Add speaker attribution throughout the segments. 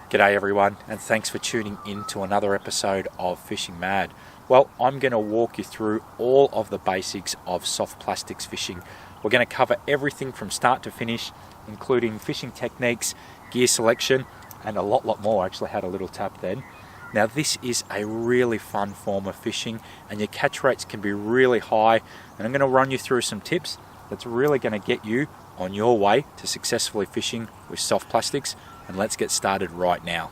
Speaker 1: G'day everyone, and thanks for tuning in to another episode of Fishing Mad. Well, I'm going to walk you through all of the basics of soft plastics fishing. We're going to cover everything from start to finish, including fishing techniques, gear selection, and a lot more. I actually had a little tap then. Now this is a really fun form of fishing, and your catch rates can be really high, and I'm going to run you through some tips that's really going to get you on your way to successfully fishing with soft plastics. And let's get started right now.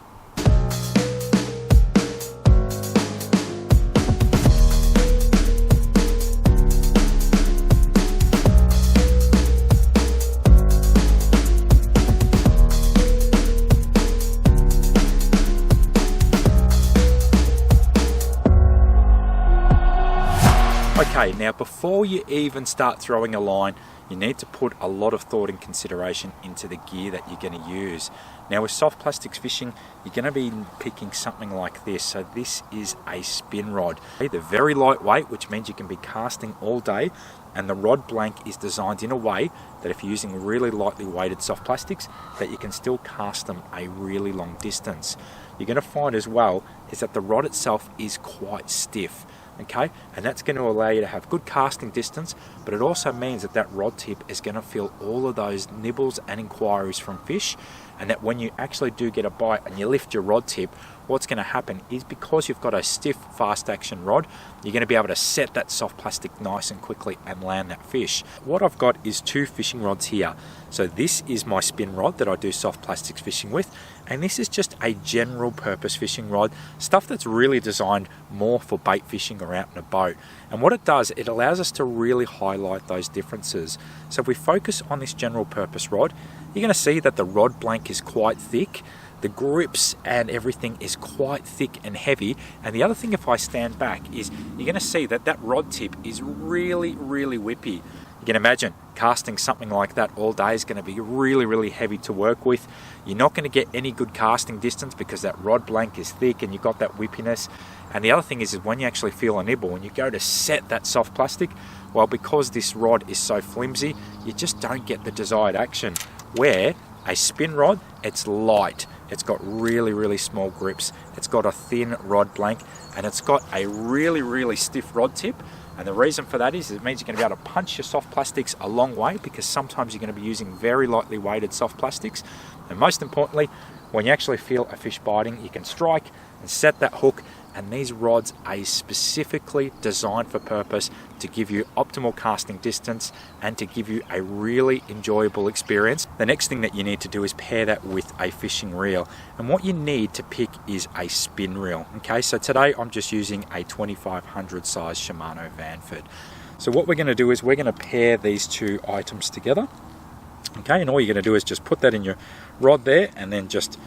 Speaker 1: Okay, now before you even start throwing a line, you need to put a lot of thought and consideration into the gear that you're going to use. Now with soft plastics fishing, you're going to be picking something like this. So this is a spin rod. They're very lightweight, which means you can be casting all day, and the rod blank is designed in a way that if you're using really lightly weighted soft plastics, that you can still cast them a really long distance. You're going to find as well is that the rod itself is quite stiff. Okay, and that's going to allow you to have good casting distance, but it also means that that rod tip is going to feel all of those nibbles and inquiries from fish, and that when you actually do get a bite and you lift your rod tip, what's going to happen is because you've got a stiff fast action rod, you're going to be able to set that soft plastic nice and quickly and land that fish. What I've got is two fishing rods here. So this is my spin rod that I do soft plastics fishing with, and this is just a general purpose fishing rod, stuff that's really designed more for bait fishing or out in a boat. And what it does, it allows us to really highlight those differences. So if we focus on this general purpose rod, you're going to see that the rod blank is quite thick. The grips and everything is quite thick and heavy. And the other thing, if I stand back, is you're going to see that that rod tip is really whippy. You can imagine casting something like that all day is going to be really heavy to work with. You're not going to get any good casting distance because that rod blank is thick and you've got that whippiness. And the other thing is when you actually feel a nibble, when you go to set that soft plastic, well, because this rod is so flimsy, you just don't get the desired action. Where a spin rod, it's light, it's got really small grips, it's got a thin rod blank, and it's got a really stiff rod tip. And the reason for that is it means you're going to be able to punch your soft plastics a long way, because sometimes you're going to be using very lightly weighted soft plastics. And most importantly, when you actually feel a fish biting, you can strike and set that hook. And these rods are specifically designed for purpose to give you optimal casting distance and to give you a really enjoyable experience. The next thing that you need to do is pair that with a fishing reel. And what you need to pick is a spin reel. Okay, so today I'm just using a 2500 size Shimano Vanford. So what we're going to do is we're going to pair these two items together. Okay, and all you're going to do is just put that in your rod there and then just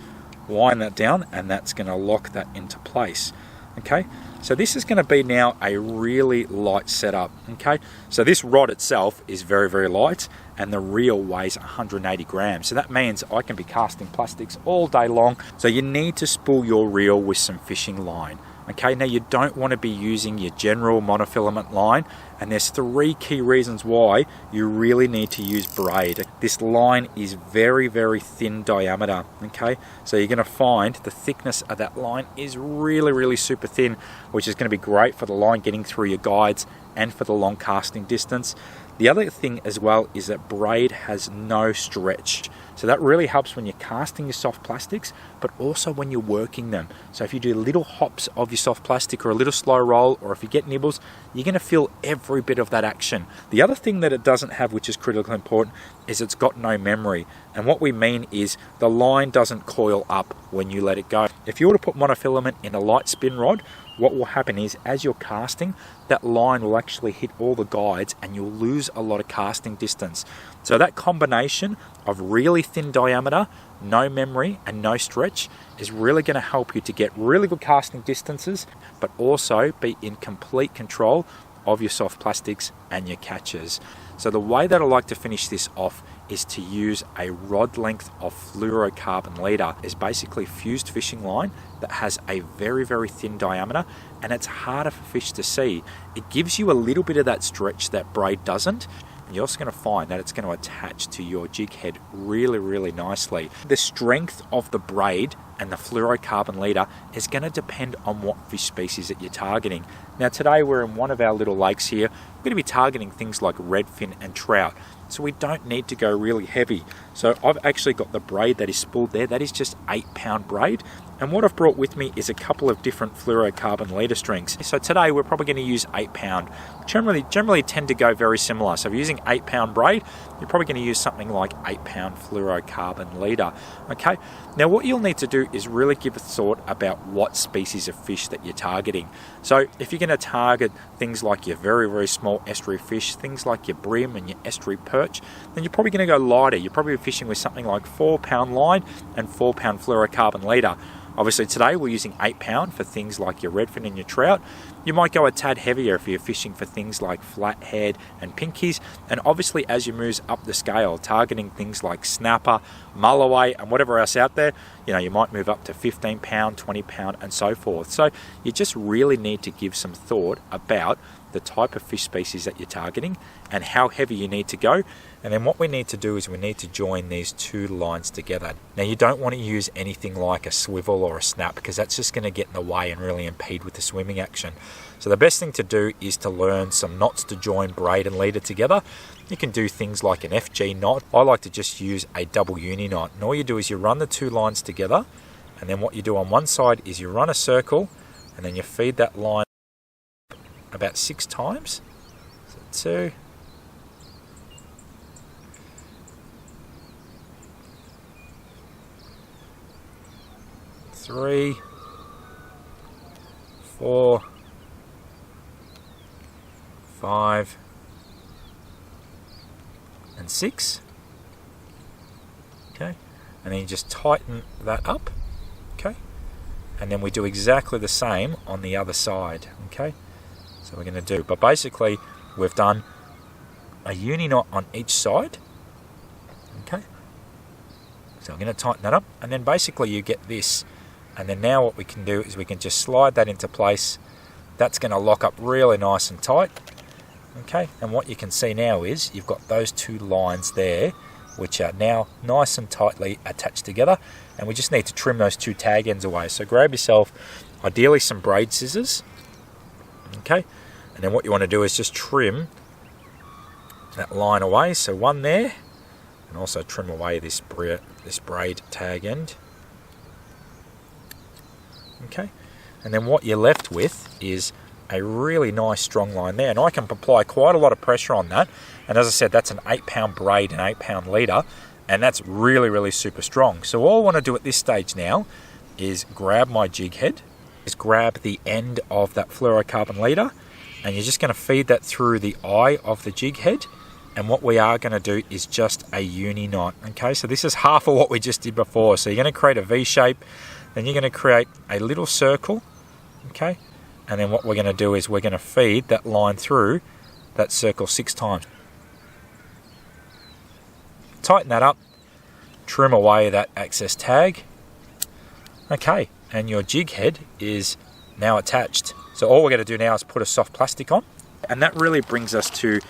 Speaker 1: wind that down, and that's going to lock that into place. Okay, so this is going to be now a really light setup. Okay, so this rod itself is very light, and the reel weighs 180 grams. So that means I can be casting plastics all day long. So you need to spool your reel with some fishing line. Okay, now you don't want to be using your general monofilament line, and there's three key reasons why you really need to use braid. This line is very thin diameter. Okay, so you're going to find the thickness of that line is really super thin, which is going to be great for the line getting through your guides and for the long casting distance. The other thing as well is that braid has no stretch. So that really helps when you're casting your soft plastics, but also when you're working them. So if you do little hops of your soft plastic or a little slow roll, or if you get nibbles, you're going to feel every bit of that action. The other thing that it doesn't have, which is critically important, is it's got no memory. And what we mean is the line doesn't coil up when you let it go. If you were to put monofilament in a light spin rod, what will happen is as you're casting, that line will actually hit all the guides and you'll lose a lot of casting distance. So that combination of really thin diameter, no memory and no stretch is really going to help you to get really good casting distances, but also be in complete control of your soft plastics and your catches. So the way that I like to finish this off is to use a rod length of fluorocarbon leader. Is basically fused fishing line that has a very thin diameter, and it's harder for fish to see. It gives you a little bit of that stretch that braid doesn't. you're also going to find that it's going to attach to your jig head really, really nicely. The strength of the braid and the fluorocarbon leader is going to depend on what fish species that you're targeting. Now today we're in one of our little lakes here. We're going to be targeting things like redfin and trout. So we don't need to go really heavy. So I've actually got the braid that is spooled there. That is just 8-pound braid. And what I've brought with me is a couple of different fluorocarbon leader strings. So today we're probably going to use 8-pound. Generally tend to go very similar. So if you're using 8-pound braid, you're probably going to use something like 8-pound fluorocarbon leader. Okay. Now what you'll need to do is really give a thought about what species of fish that you're targeting. So if you're going to target things like your very, very small estuary fish, things like your bream and your estuary perch, then you're probably going to go lighter. You're probably fishing with something like 4-pound line and 4-pound fluorocarbon leader. Obviously today we're using 8-pound for things like your redfin and your trout. You might go a tad heavier if you're fishing for things like flathead and pinkies. And obviously as you move up the scale, targeting things like snapper, mulloway and whatever else out there, you might move up to 15-pound, 20-pound and so forth. So you just really need to give some thought about the type of fish species that you're targeting and how heavy you need to go. And then what we need to do is we need to join these two lines together. Now you don't want to use anything like a swivel or a snap because that's just going to get in the way and really impede with the swimming action. So the best thing to do is to learn some knots to join braid and leader together. You can do things like an FG knot. I like to just use a double uni knot. And all you do is you run the two lines together, and then what you do on one side is you run a circle and then you feed that line about 6 times. So 2, 3, 4, 5, and 6. Okay, and then you just tighten that up. Okay, and then we do exactly the same on the other side. Okay, so we're going to do, but basically we've done a uni knot on each side. Okay, so I'm going to tighten that up, and then basically you get this. And then now what we can do is we can just slide that into place. That's going to lock up really nice and tight. Okay, and what you can see now is you've got those two lines there, which are now nice and tightly attached together. And we just need to trim those two tag ends away. So grab yourself, ideally some braid scissors. Okay, and then what you want to do is just trim that line away. So one there, and also trim away this braid tag end. Okay, and then what you're left with is a really nice strong line there, and I can apply quite a lot of pressure on that. And as I said, that's an 8-pound braid and 8-pound leader, and that's really, really super strong. So all I want to do at this stage now is grab my jig head, is grab the end of that fluorocarbon leader, and you're just going to feed that through the eye of the jig head. And what we are going to do is just a uni knot. Okay, so this is half of what we just did before. So you're going to create a V shape. Then you're going to create a little circle, okay? And then what we're going to do is we're going to feed that line through that circle 6 times. Tighten that up, trim away that excess tag. Okay, and your jig head is now attached. So all we're going to do now is put a soft plastic on. And that really brings us to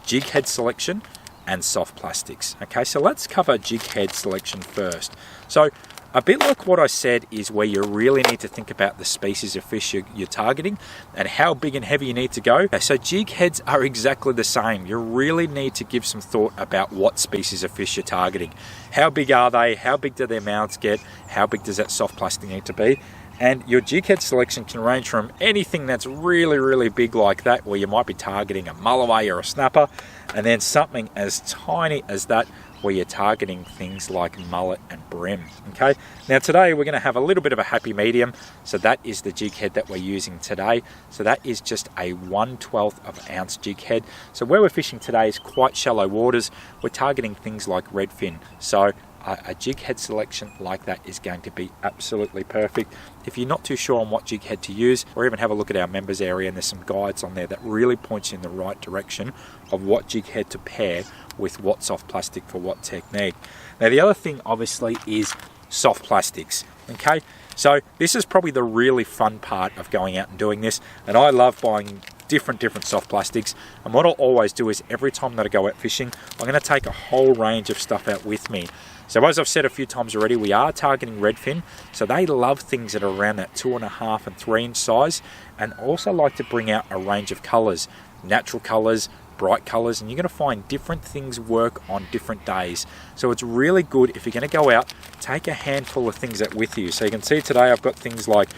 Speaker 1: jig head selection and soft plastics. Okay, so let's cover jig head selection first. So a bit like what I said is where you really need to think about the species of fish you're targeting and how big and heavy you need to go. So jig heads are exactly the same. You really need to give some thought about what species of fish you're targeting. How big are they? How big do their mouths get? How big does that soft plastic need to be? And your jig head selection can range from anything that's really, really big like that, where you might be targeting a mulloway or a snapper, and then something as tiny as that, where you're targeting things like mullet and bream. Okay, now today we're going to have a little bit of a happy medium. So that is the jig head that we're using today. So that is just a 1/12 of an ounce jig head. So where we're fishing today is quite shallow waters. We're targeting things like redfin. So a jig head selection like that is going to be absolutely perfect. If you're not too sure on what jig head to use, or even have a look at our members area, and there's some guides on there that really points you in the right direction of what jig head to pair with what soft plastic for what technique. Now the other thing obviously is soft plastics. Okay, so this is probably the really fun part of going out and doing this, and I love buying different soft plastics. And what I'll always do is every time that I go out fishing, I'm going to take a whole range of stuff out with me. So as I've said a few times already, we are targeting redfin, so they love things that are around that 2.5 and 3 inch size, and also like to bring out a range of colours, natural colours, bright colours, and you're going to find different things work on different days. So it's really good if you're going to go out, take a handful of things out with you. So you can see today I've got things like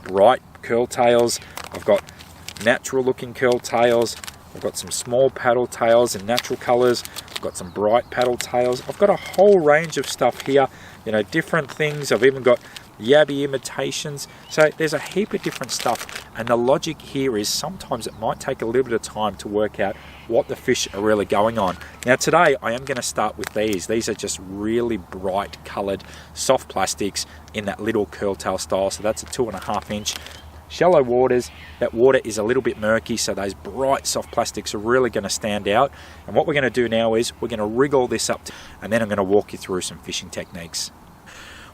Speaker 1: bright curl tails, I've got natural looking curl tails, I've got some small paddle tails in natural colours, I've got some bright paddle tails, I've got a whole range of stuff here, you know, different things. I've even got yabby imitations. So there's a heap of different stuff, and the logic here is sometimes it might take a little bit of time to work out what the fish are really going on. Now today I am going to start with these. These are just really bright coloured soft plastics in that little curl tail style. So that's a 2.5 inch. Shallow waters, that water is a little bit murky, so those bright soft plastics are really going to stand out. And what we're going to do now is we're going to rig all this up, and then I'm going to walk you through some fishing techniques.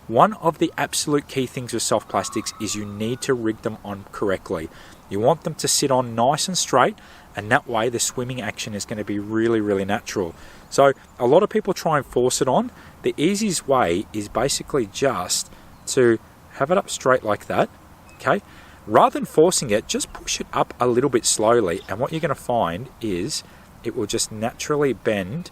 Speaker 1: One of the absolute key things with soft plastics is you need to rig them on correctly. You want them to sit on nice and straight, and that way the swimming action is going to be really natural. So a lot of people try and force it on. The easiest way is basically just to have it up straight like that, okay? Rather than forcing it, just push it up a little bit slowly, and what you're going to find is it will just naturally bend.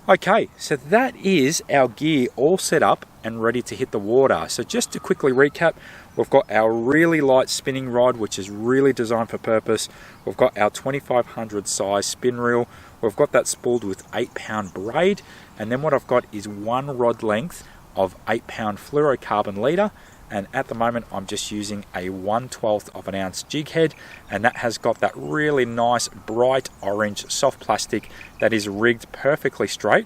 Speaker 1: Okay, so that is our gear all set up and ready to hit the water. So just to quickly recap, we've got our really light spinning rod, which is really designed for purpose. We've got our 2500 size spin reel. We've got that spooled with 8-pound braid. And then what I've got is one rod length of 8-pound fluorocarbon leader. And at the moment I'm just using a 1/12 of an ounce jig head, and that has got that really nice bright orange soft plastic that is rigged perfectly straight.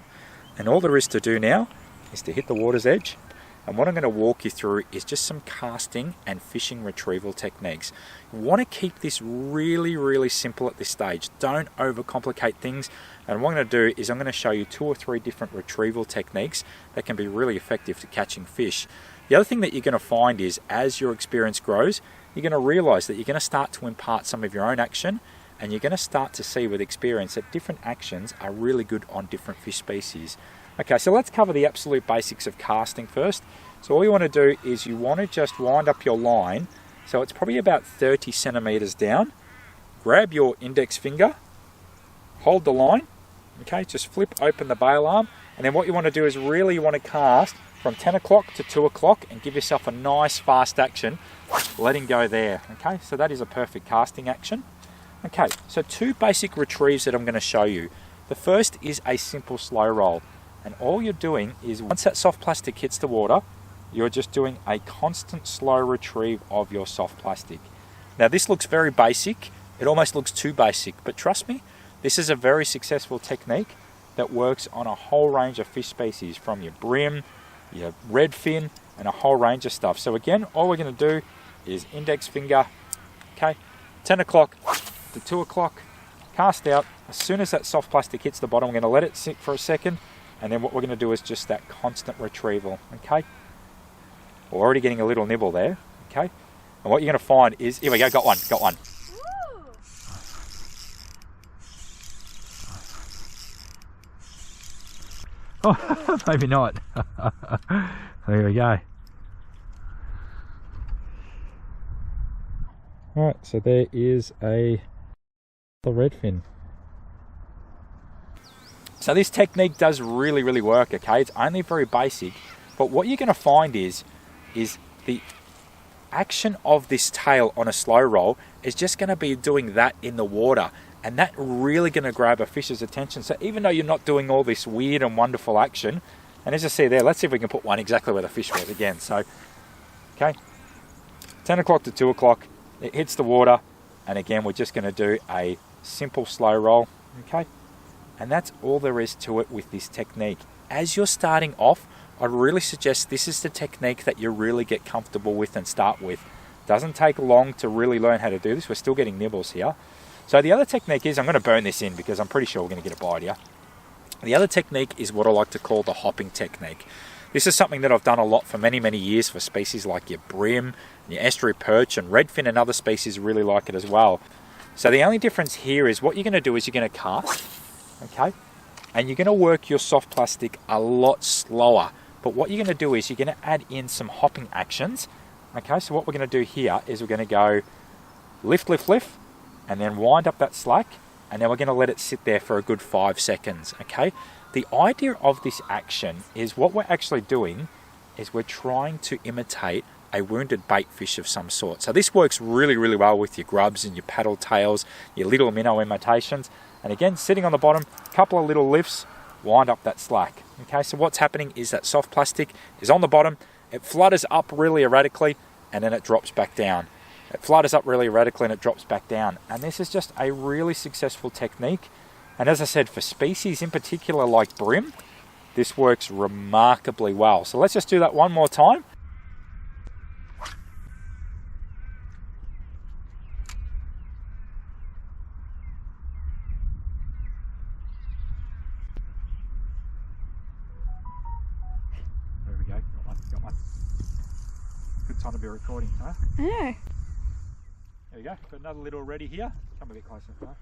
Speaker 1: And all there is to do now is to hit the water's edge, and what I'm going to walk you through is just some casting and fishing retrieval techniques. You want to keep this really simple at this stage. Don't overcomplicate things. And what I'm going to do is I'm going to show you 2 or 3 different retrieval techniques that can be really effective to catching fish. The other thing that you're going to find is as your experience grows, you're going to realize that you're going to start to impart some of your own action, and you're going to start to see with experience that different actions are really good on different fish species. Okay, so let's cover the absolute basics of casting first. So all you want to do is you want to just wind up your line, so it's probably about 30 centimeters down. Grab your index finger, hold the line, okay, just flip open the bail arm, and then what you want to do is really you want to cast from 10 o'clock to 2 o'clock and give yourself a nice fast action, letting go there. Okay, so that is a perfect casting action. Okay, so 2 basic retrieves that I'm going to show you. The first is a simple slow roll, and all you're doing is once that soft plastic hits the water, you're just doing a constant slow retrieve of your soft plastic. Now this looks very basic, it almost looks too basic, but trust me, this is a very successful technique that works on a whole range of fish species, from your brim, your redfin, and a whole range of stuff. So again, all we're going to do is index finger, okay, 10 o'clock to 2 o'clock, cast out. As soon as that soft plastic hits the bottom, we're going to let it sit for a second, and then what we're going to do is just that constant retrieval, okay? We're already getting a little nibble there, okay? And what you're going to find is, here we go, got one. Oh, maybe not. There we go. Alright, so there is the redfin. So this technique does really work, okay? It's only very basic, but what you're going to find is the action of this tail on a slow roll is just going to be doing that in the water. And that's really going to grab a fish's attention. So even though you're not doing all this weird and wonderful action, and as you see there, let's see if we can put one exactly where the fish was again. So, okay, 10 o'clock to 2 o'clock, it hits the water, and again, we're just going to do a simple slow roll, okay? And that's all there is to it with this technique. As you're starting off, I'd really suggest this is the technique that you really get comfortable with and start with. Doesn't take long to really learn how to do this. We're still getting nibbles here. So the other technique is, I'm going to burn this in because I'm pretty sure we're going to get a bite here. The other technique is what I like to call the hopping technique. This is something that I've done a lot for many, many years for species like your brim, your estuary perch, and redfin and other species really like it as well. So the only difference here is what you're going to do is you're going to cast, okay? And you're going to work your soft plastic a lot slower. But what you're going to do is you're going to add in some hopping actions. Okay, so what we're going to do here is we're going to go lift, lift, lift, and then wind up that slack, and then we're going to let it sit there for a good 5 seconds, okay? The idea of this action is what we're actually doing is we're trying to imitate a wounded bait fish of some sort. So this works really, really well with your grubs and your paddle tails, your little minnow imitations. And again, sitting on the bottom, a couple of little lifts, wind up that slack. Okay, so what's happening is that soft plastic is on the bottom, it flutters up really erratically, and then it drops back down. It flutters up really erratically and it drops back down. And this is just a really successful technique. And as I said, for species in particular like brim, this works remarkably well. So let's just do that one more time. There we go, got one. Good time to be recording, huh?
Speaker 2: I know.
Speaker 1: There we go, got another little reddy here. Come a bit closer, huh?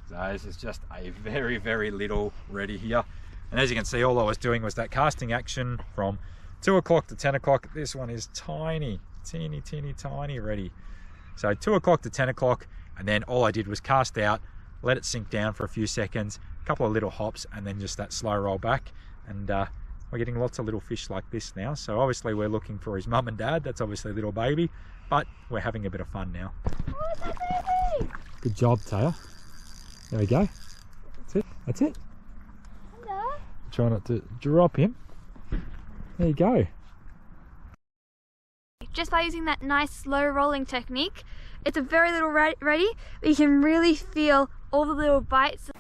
Speaker 1: So this is just a very, very little reddy here. And as you can see, all I was doing was that casting action from 2 o'clock to 10 o'clock. This one is tiny, teeny, teeny, tiny reddy. So 2 o'clock to 10 o'clock, and then all I did was cast out, let it sink down for a few seconds, a couple of little hops, and then just that slow roll back. And we're getting lots of little fish like this now. So obviously we're looking for his mum and dad. That's obviously a little baby, but we're having a bit of fun now.
Speaker 2: Oh, it's a baby!
Speaker 1: Good job, Taya. There we go. That's it. That's it.
Speaker 2: Hello.
Speaker 1: Try not to drop him. There you go.
Speaker 2: Just by using that nice slow rolling technique, it's a very little reddy, but you can really feel all the little bites.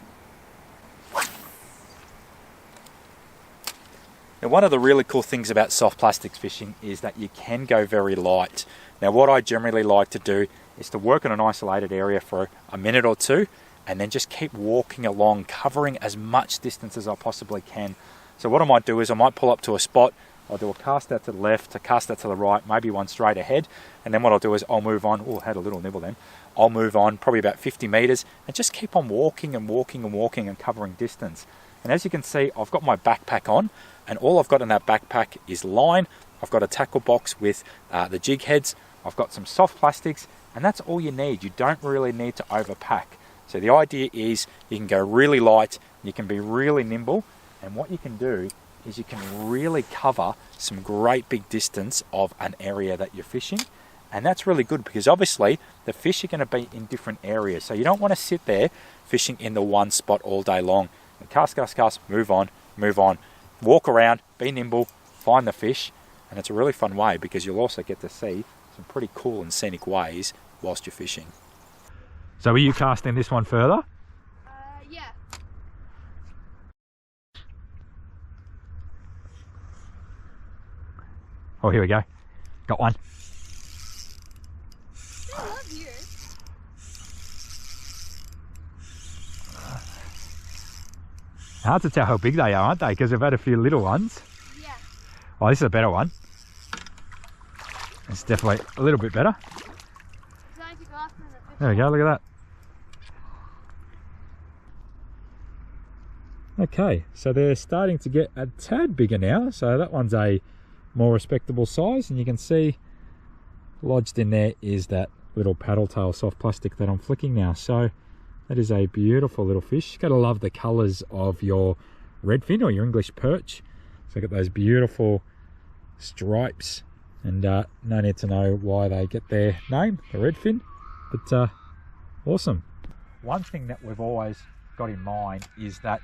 Speaker 1: Now, one of the really cool things about soft plastics fishing is that you can go very light. Now, what I generally like to do is to work in an isolated area for a minute or two, and then just keep walking along, covering as much distance as I possibly can. So what I might do is I might pull up to a spot, I'll do a cast out to the left, a cast out to the right, maybe one straight ahead, and then what I'll do is I'll move on. Oh, I had a little nibble then. I'll move on probably about 50 meters and just keep on walking and walking and walking and covering distance. And as you can see, I've got my backpack on, and all I've got in that backpack is line. I've got a tackle box with the jig heads. I've got some soft plastics, and that's all you need. You don't really need to overpack. So the idea is you can go really light, you can be really nimble, and what you can do is you can really cover some great big distance of an area that you're fishing. And that's really good because obviously the fish are going to be in different areas. So you don't want to sit there fishing in the one spot all day long. And cast, cast, cast, move on, walk around, be nimble, find the fish. And it's a really fun way because you'll also get to see some pretty cool and scenic ways whilst you're fishing. So are you casting this one further?
Speaker 2: Yeah.
Speaker 1: Oh, here we go. Got one.
Speaker 2: I love you.
Speaker 1: Hard to tell how big they are, aren't they? Because we've had a few little ones.
Speaker 2: Yeah.
Speaker 1: Oh, this is a better one. It's definitely a little bit better. There we go, look at that. Okay, so they're starting to get a tad bigger now. So that one's a more respectable size, and you can see lodged in there is that little paddle tail soft plastic that I'm flicking now. So that is a beautiful little fish. You've got to love the colours of your redfin or your English perch. So you've got those beautiful stripes, and no need to know why they get their name, the redfin. But awesome. One thing that we've always got in mind is that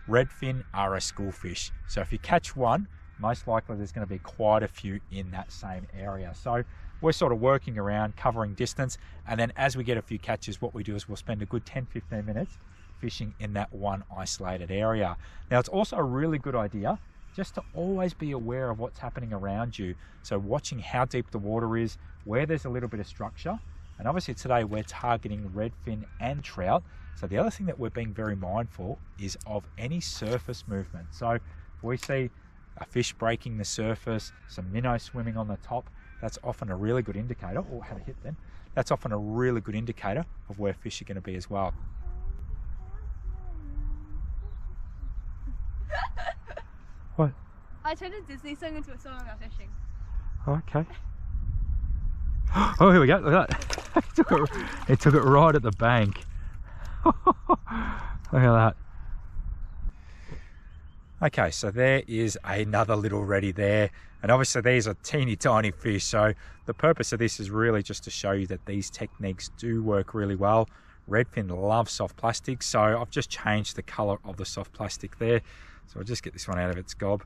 Speaker 1: redfin are a school fish. So if you catch one, most likely there's going to be quite a few in that same area. So we're sort of working around covering distance, and then as we get a few catches, what we do is we'll spend a good 10-15 minutes fishing in that one isolated area. Now, it's also a really good idea just to always be aware of what's happening around you. So watching how deep the water is, where there's a little bit of structure. And obviously today we're targeting redfin and trout. So the other thing that we're being very mindful is of any surface movement. So if we see a fish breaking the surface, some minnows swimming on the top, that's often a really good indicator. Oh, had a hit then. That's often a really good indicator of where fish are going to be as well. What?
Speaker 2: I turned a Disney song into a song about fishing.
Speaker 1: Oh, okay. Oh, here we go. Look at that. It took it right at the bank. Look at that. Okay, so there is another little reddy there. And obviously these are teeny tiny fish. So the purpose of this is really just to show you that these techniques do work really well. Redfin love soft plastic. So I've just changed the color of the soft plastic there. So I'll just get this one out of its gob.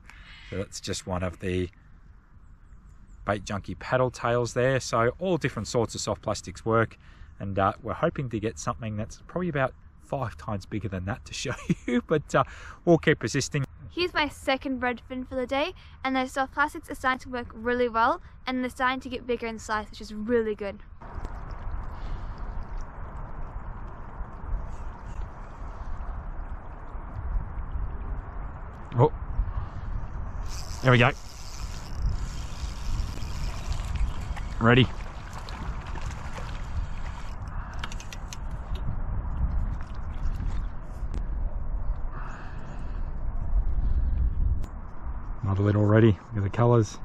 Speaker 1: So that's just one of the bait junkie paddle tails there. So all different sorts of soft plastics work. And we're hoping to get something that's probably about 5 times bigger than that to show you. But we'll keep persisting.
Speaker 2: Here's my second redfin for the day, and those soft plastics are starting to work really well, and they're starting to get bigger in size, which is really good.
Speaker 1: Oh, there we go. Ready. Another little ready. Look at the colours.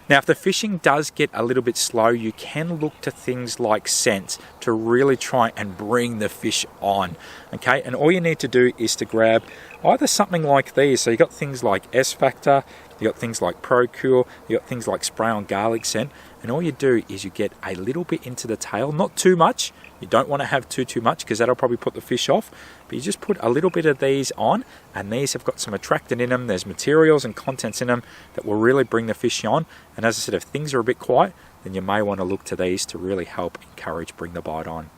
Speaker 1: Now, if the fishing does get a little bit slow, you can look to things like scent to really try and bring the fish on. Okay, and all you need to do is to grab either something like these. So you got things like S Factor, you got things like Procure, you got things like spray on garlic scent, and all you do is you get a little bit into the tail, not too much. You don't want to have too much because that'll probably put the fish off. But you just put a little bit of these on, and these have got some attractant in them. There's materials and contents in them that will really bring the fish on. And as I said, if things are a bit quiet, then you may want to look to these to really help encourage bring the bite on.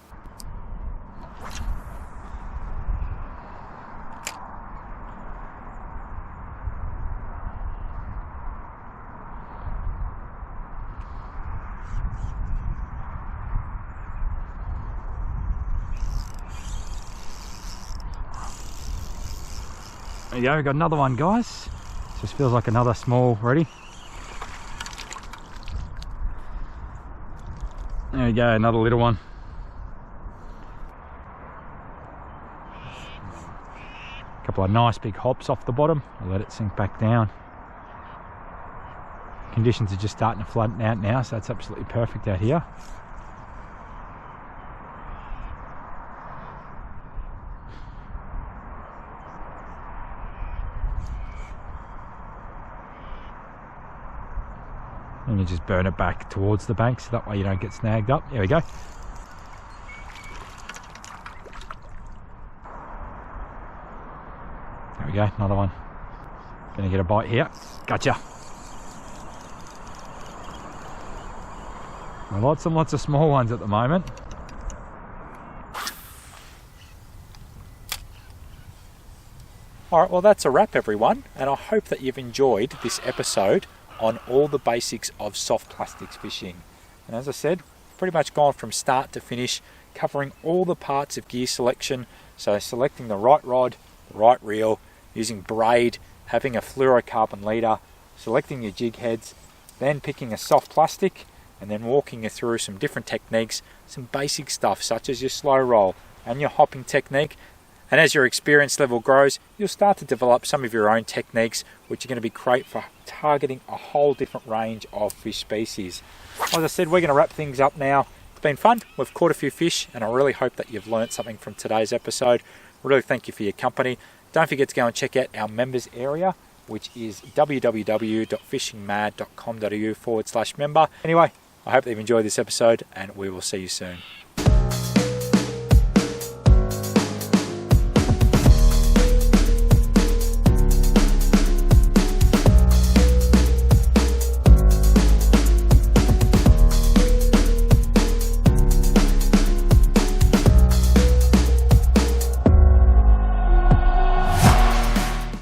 Speaker 1: There you go, we got another one, guys. Just feels like another small ready. There you go, another little one. A couple of nice big hops off the bottom. I'll let it sink back down. Conditions are just starting to flatten out now, so that's absolutely perfect out here. And you just burn it back towards the bank so that way you don't get snagged up. There we go. There we go, another one. Gonna get a bite here. Gotcha. Well, lots and lots of small ones at the moment. Alright, well that's a wrap everyone, and I hope that you've enjoyed this episode on all the basics of soft plastics fishing. And as I said, pretty much gone from start to finish, covering all the parts of gear selection. So selecting the right rod, the right reel, using braid, having a fluorocarbon leader, selecting your jig heads, then picking a soft plastic, and then walking you through some different techniques, some basic stuff such as your slow roll and your hopping technique. And as your experience level grows, you'll start to develop some of your own techniques, which are going to be great for targeting a whole different range of fish species. As I said, we're going to wrap things up now. It's been fun. We've caught a few fish, and I really hope that you've learned something from today's episode. Really thank you for your company. Don't forget to go and check out our members area, which is www.fishingmad.com.au/member. Anyway, I hope that you've enjoyed this episode, and we will see you soon.